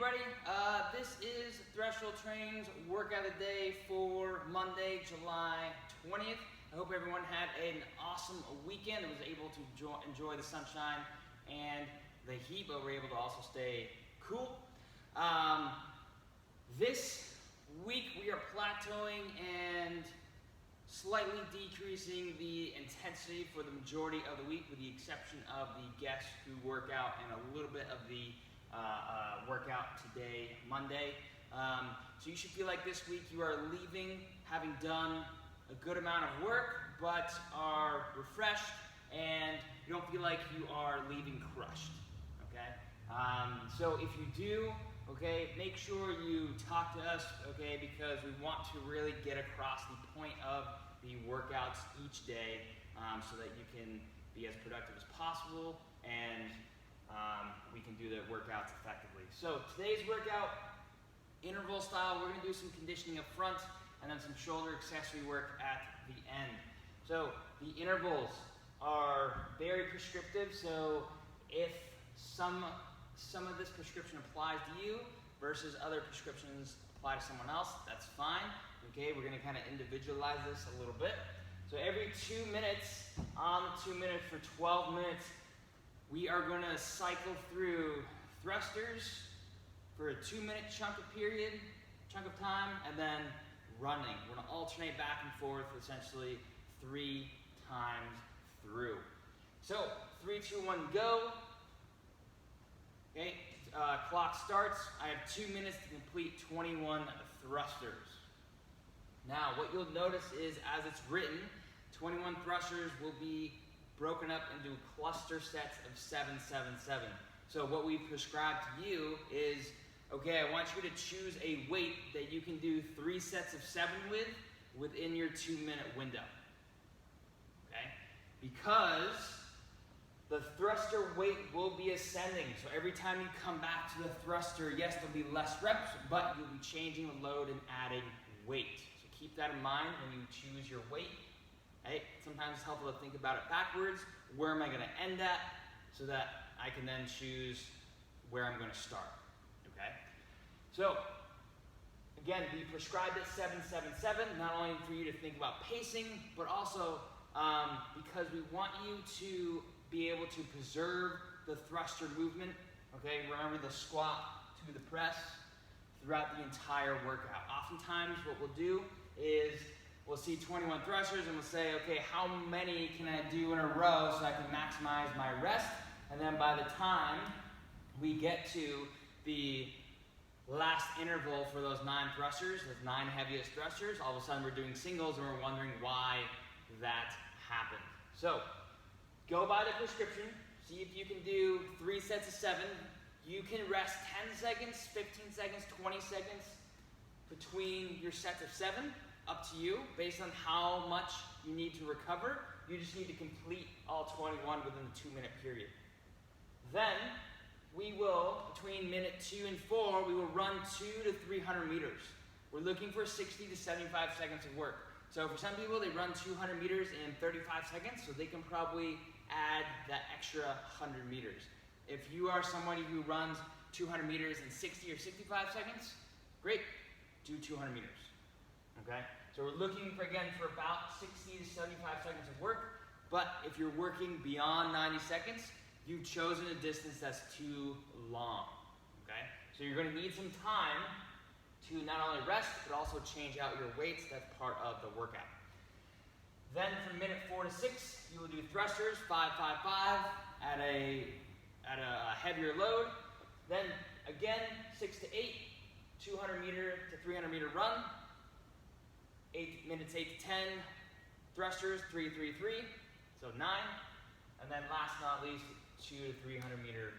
everybody, this is Threshold Training's workout of the day for Monday, July 20th. I hope everyone had an awesome weekend and was able to enjoy the sunshine and the heat, but were able to also stay cool. This week we are plateauing and slightly decreasing the intensity for the majority of the week, with the exception of the guests who work out and a little bit of the workout today, Monday. So you should feel like this week you are leaving having done a good amount of work, but are refreshed and you don't feel like you are leaving crushed, okay? So if you do, okay, make sure you talk to us, okay, because we want to really get across the point of the workouts each day, so that you can be as productive as possible and we can do the workouts effectively. So today's workout, interval style, we're gonna do some conditioning up front and then some shoulder accessory work at the end. So the intervals are very prescriptive, so if some of this prescription applies to you versus other prescriptions apply to someone else, that's fine. Okay, we're gonna kind of individualize this a little bit. So every 2 minutes, on the 2 minutes for 12 minutes, we are going to cycle through thrusters for a 2-minute chunk of time, and then running. We're going to alternate back and forth essentially 3 times through. So 3, 2, 1, go. Okay, clock starts. I have 2 minutes to complete 21 thrusters. Now, what you'll notice is, as it's written, 21 thrusters will be broken up into cluster sets of 7, 7, 7. So what we've prescribed to you is, okay, I want you to choose a weight that you can do 3 sets of 7 within your 2-minute window. Okay? Because the thruster weight will be ascending. So every time you come back to the thruster, yes, there'll be less reps, but you'll be changing the load and adding weight. So keep that in mind when you choose your weight. Right? Sometimes it's helpful to think about it backwards. Where am I going to end at, so that I can then choose where I'm going to start. Okay? So, again, we prescribed at 7, 7, 7, not only for you to think about pacing, but also because we want you to be able to preserve the thruster movement. Okay? Remember the squat to the press throughout the entire workout. Oftentimes, what we'll do is we'll see 21 thrusters and we'll say, okay, how many can I do in a row so I can maximize my rest? And then by the time we get to the last interval for those 9 thrusters, those 9 heaviest thrusters, all of a sudden we're doing singles and we're wondering why that happened. So go by the prescription, see if you can do 3 sets of 7. You can rest 10 seconds, 15 seconds, 20 seconds between your sets of 7. Up to you, based on how much you need to recover. You just need to complete all 21 within the 2-minute period. Then we will, between minute 2 and 4, we will run 200 to 300 meters. We're looking for 60 to 75 seconds of work. So for some people, they run 200 meters in 35 seconds, so they can probably add that extra 100 meters. If you are somebody who runs 200 meters in 60 or 65 seconds, great, do 200 meters. Okay, so we're looking for, again, for about 60 to 75 seconds of work, but if you're working beyond 90 seconds, you've chosen a distance that's too long, okay? So you're gonna need some time to not only rest, but also change out your weights. That's part of the workout. Then from minute 4 to 6, you will do thrusters, 5, 5, 5, at a heavier load. Then again, 6 to 8, 200 meter to 300 meter run. 8 to 10, thrusters, 3, 3, 3, so 9. And then last but not least, 200 to 300 meter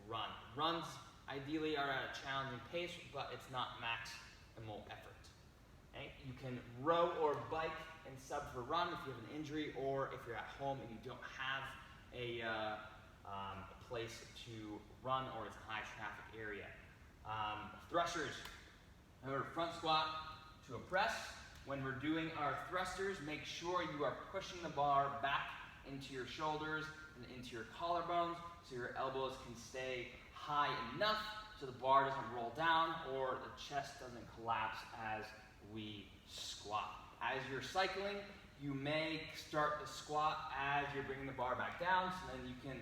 run. Runs ideally are at a challenging pace, but it's not maximal effort. Okay? You can row or bike and sub for run if you have an injury, or if you're at home and you don't have a place to run, or it's a high traffic area. Thrusters, remember, front squat to a press. When we're doing our thrusters, make sure you are pushing the bar back into your shoulders and into your collarbones so your elbows can stay high enough so the bar doesn't roll down or the chest doesn't collapse as we squat. As you're cycling, you may start the squat as you're bringing the bar back down, so then you can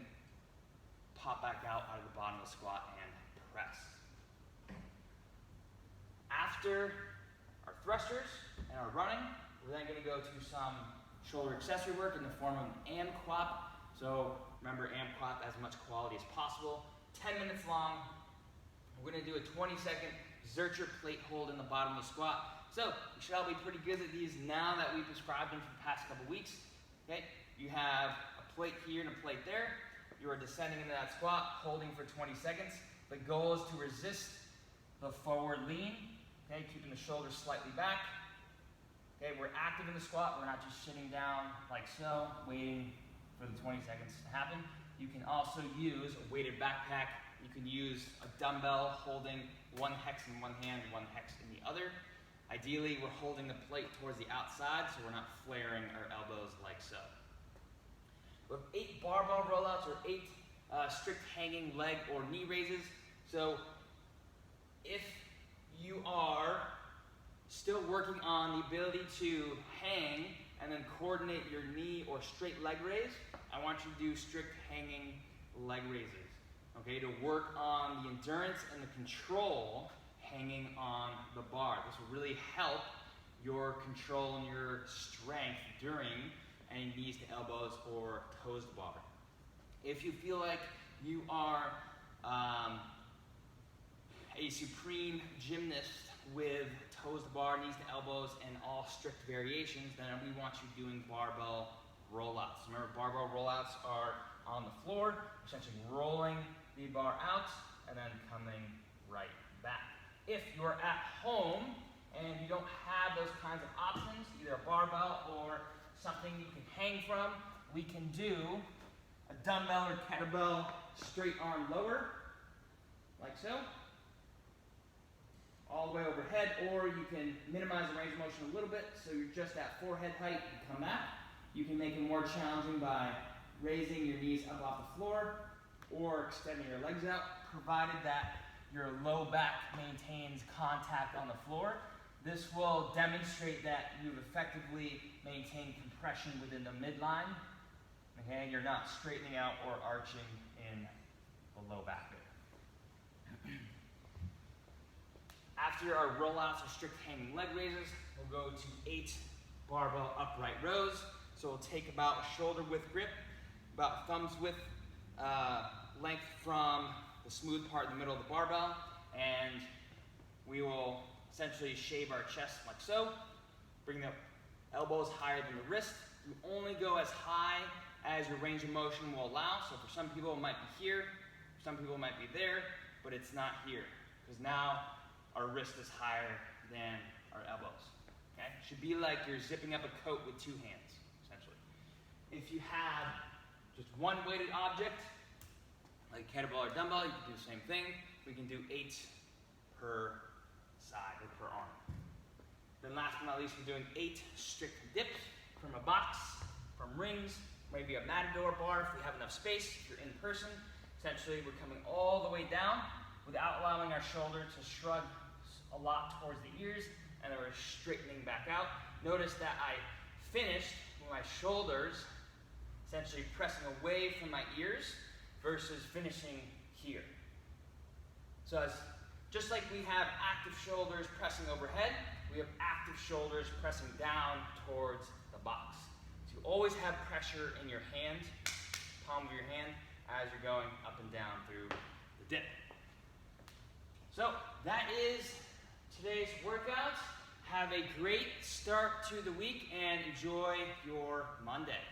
pop back out of the bottom of the squat and press. After our thrusters and our running, we're then going to go to some shoulder accessory work in the form of an AM-quap. So remember, AM-quap as much quality as possible. 10 minutes long. We're going to do a 20-second Zercher plate hold in the bottom of the squat. So you should all be pretty good at these now that we've described them for the past couple weeks. Okay, you have a plate here and a plate there. You are descending into that squat, holding for 20 seconds. The goal is to resist the forward lean. Okay, keeping the shoulders slightly back. Okay, we're active in the squat. We're not just sitting down like so, waiting for the 20 seconds to happen. You can also use a weighted backpack. You can use a dumbbell holding one hex in one hand, one hex in the other. Ideally, we're holding the plate towards the outside so we're not flaring our elbows like so. We have 8 barbell rollouts or 8 strict hanging leg or knee raises. So if you are still working on the ability to hang and then coordinate your knee or straight leg raise, I want you to do strict hanging leg raises, okay, to work on the endurance and the control hanging on the bar. This will really help your control and your strength during any knees to elbows or toes to bar. If you feel like you are a supreme gymnast with toes to bar, knees to elbows, and all strict variations, then we want you doing barbell rollouts. Remember, barbell rollouts are on the floor, essentially rolling the bar out and then coming right back. If you're at home and you don't have those kinds of options, either a barbell or something you can hang from, we can do a dumbbell or kettlebell straight arm lower, like so, all the way overhead, or you can minimize the range of motion a little bit so you're just at forehead height and come back. You can make it more challenging by raising your knees up off the floor or extending your legs out, provided that your low back maintains contact on the floor. This will demonstrate that you've effectively maintained compression within the midline, okay, and you're not straightening out or arching in the low back there. After our rollouts or strict hanging leg raises, we'll go to 8 barbell upright rows. So we'll take about shoulder width grip, about thumb's width length from the smooth part in the middle of the barbell, and we will essentially shave our chest like so. Bring the elbows higher than the wrist. You only go as high as your range of motion will allow. So for some people it might be here, for some people it might be there, but it's not here, because now our wrist is higher than our elbows. Okay? It should be like you're zipping up a coat with 2 hands, essentially. If you have just one weighted object, like kettlebell or dumbbell, you can do the same thing. We can do 8 per side or per arm. Then last but not least, we're doing 8 strict dips from a box, from rings, maybe a matador bar if we have enough space, if you're in person. Essentially, we're coming all the way down without allowing our shoulder to shrug a lot towards the ears, and then we're straightening back out. Notice that I finished with my shoulders essentially pressing away from my ears versus finishing here. So just like we have active shoulders pressing overhead, we have active shoulders pressing down towards the box. So you always have pressure in your hand, palm of your hand, as you're going up and down through the dip. So that is today's workout. Have a great start to the week and enjoy your Monday.